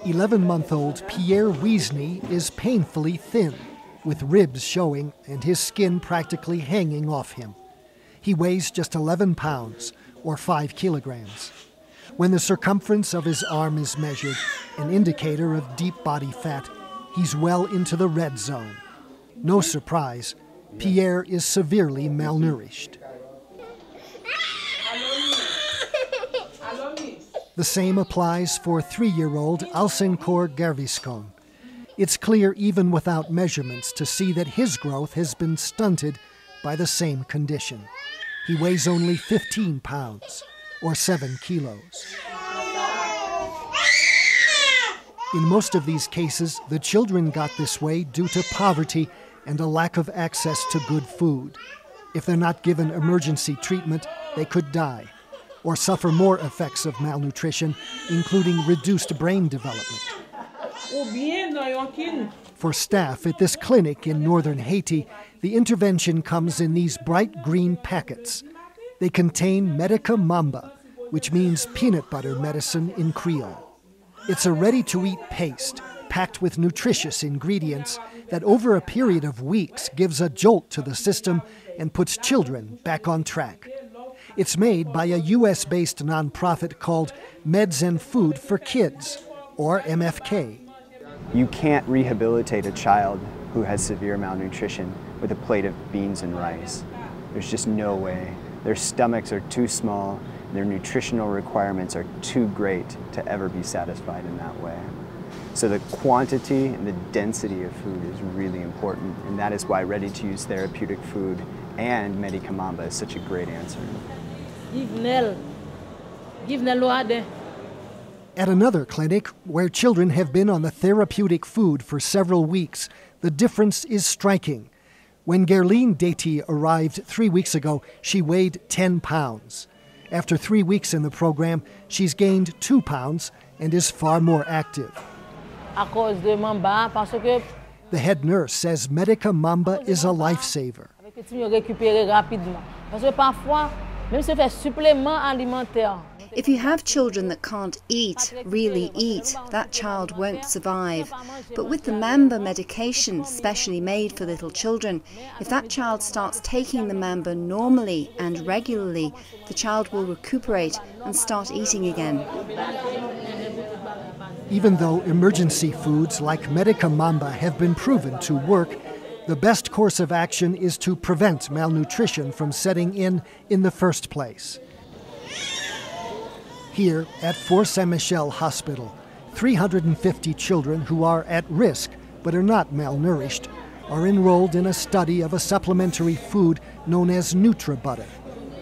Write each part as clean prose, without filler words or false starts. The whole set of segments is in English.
11-month-old Pierre Wiesny is painfully thin, with ribs showing and his skin practically hanging off him. He weighs just 11 pounds, or 5 kilograms. When the circumference of his arm is measured, an indicator of deep body fat, he's well into the red zone. No surprise, Pierre is severely malnourished. The same applies for 3-year-old Alcencor Gerviscon. It's clear even without measurements to see that his growth has been stunted by the same condition. He weighs only 15 pounds, or 7 kilos. In most of these cases, the children got this way due to poverty and a lack of access to good food. If they're not given emergency treatment, they could die or suffer more effects of malnutrition, including reduced brain development. For staff at this clinic in northern Haiti, the intervention comes in these bright green packets. They contain Medica Mamba, which means peanut butter medicine in Creole. It's a ready-to-eat paste packed with nutritious ingredients that over a period of weeks gives a jolt to the system and puts children back on track. It's made by a U.S.-based nonprofit called Meds and Food for Kids, or MFK. You can't rehabilitate a child who has severe malnutrition with a plate of beans and rice. There's just no way. Their stomachs are too small, their nutritional requirements are too great to ever be satisfied in that way. So the quantity and the density of food is really important, and that is why ready-to-use therapeutic food and Medica Mamba is such a great answer. At another clinic, where children have been on the therapeutic food for several weeks, the difference is striking. When Gerline Deti arrived 3 weeks ago, she weighed 10 pounds. After 3 weeks in the program, she's gained 2 pounds and is far more active. The head nurse says Medica Mamba is a lifesaver. If you have children that can't really eat, that child won't survive. But with the Mamba medication specially made for little children, if that child starts taking the Mamba normally and regularly, the child will recuperate and start eating again. Even though emergency foods like Medica Mamba have been proven to work, the best course of action is to prevent malnutrition from setting in the first place. Here at Fort Saint-Michel Hospital, 350 children who are at risk but are not malnourished are enrolled in a study of a supplementary food known as NutriButter.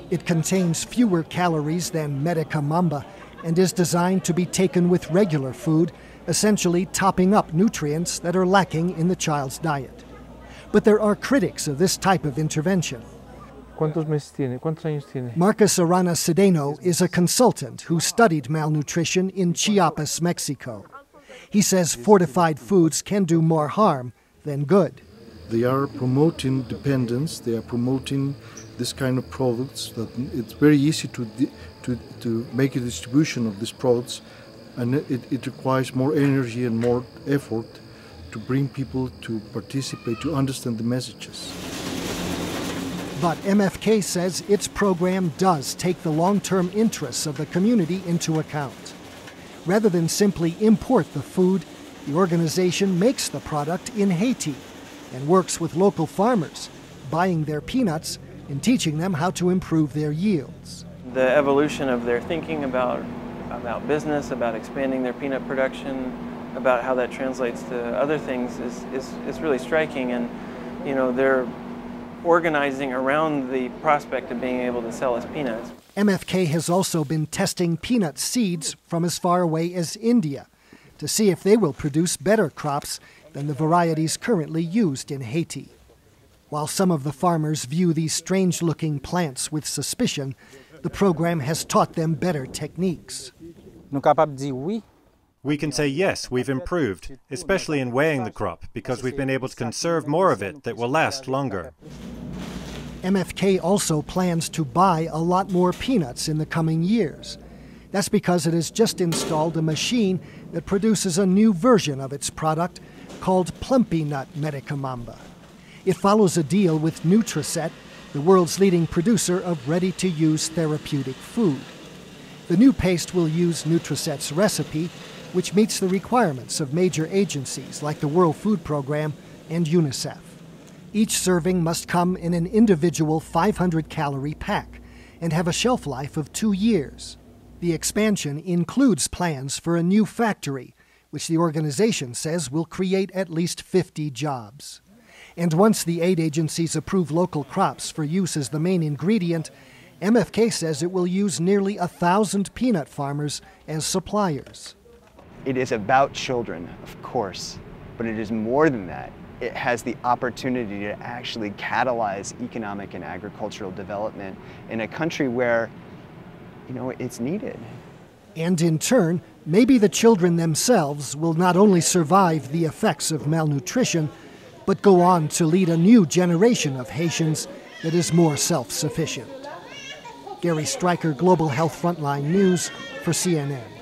It contains fewer calories than Medica Mamba and is designed to be taken with regular food, essentially topping up nutrients that are lacking in the child's diet. But there are critics of this type of intervention. Marcus Arana Cedeno is a consultant who studied malnutrition in Chiapas, Mexico. He says fortified foods can do more harm than good. They are promoting dependence, they are promoting this kind of products, that it's very easy to make a distribution of these products, and it requires more energy and more effort to bring people to participate, to understand the messages. But MFK says its program does take the long-term interests of the community into account. Rather than simply import the food, the organization makes the product in Haiti and works with local farmers, buying their peanuts and teaching them how to improve their yields. The evolution of their thinking about business, about expanding their peanut production, about how that translates to other things is really striking, and they're organizing around the prospect of being able to sell us peanuts. MFK has also been testing peanut seeds from as far away as India to see if they will produce better crops than the varieties currently used in Haiti. While some of the farmers view these strange-looking plants with suspicion, the program has taught them better techniques. We can say yes, we've improved, especially in weighing the crop, because we've been able to conserve more of it that will last longer. MFK also plans to buy a lot more peanuts in the coming years. That's because it has just installed a machine that produces a new version of its product called Plumpy Nut Medica Mamba. It follows a deal with Nutriset, the world's leading producer of ready-to-use therapeutic food. The new paste will use Nutriset's recipe, which meets the requirements of major agencies like the World Food Program and UNICEF. Each serving must come in an individual 500-calorie pack and have a shelf life of 2 years. The expansion includes plans for a new factory, which the organization says will create at least 50 jobs. And once the aid agencies approve local crops for use as the main ingredient, MFK says it will use nearly 1,000 peanut farmers as suppliers. It is about children, of course, but it is more than that. It has the opportunity to actually catalyze economic and agricultural development in a country where, it's needed. And in turn, maybe the children themselves will not only survive the effects of malnutrition, but go on to lead a new generation of Haitians that is more self-sufficient. Gary Stryker, Global Health Frontline News for CNN.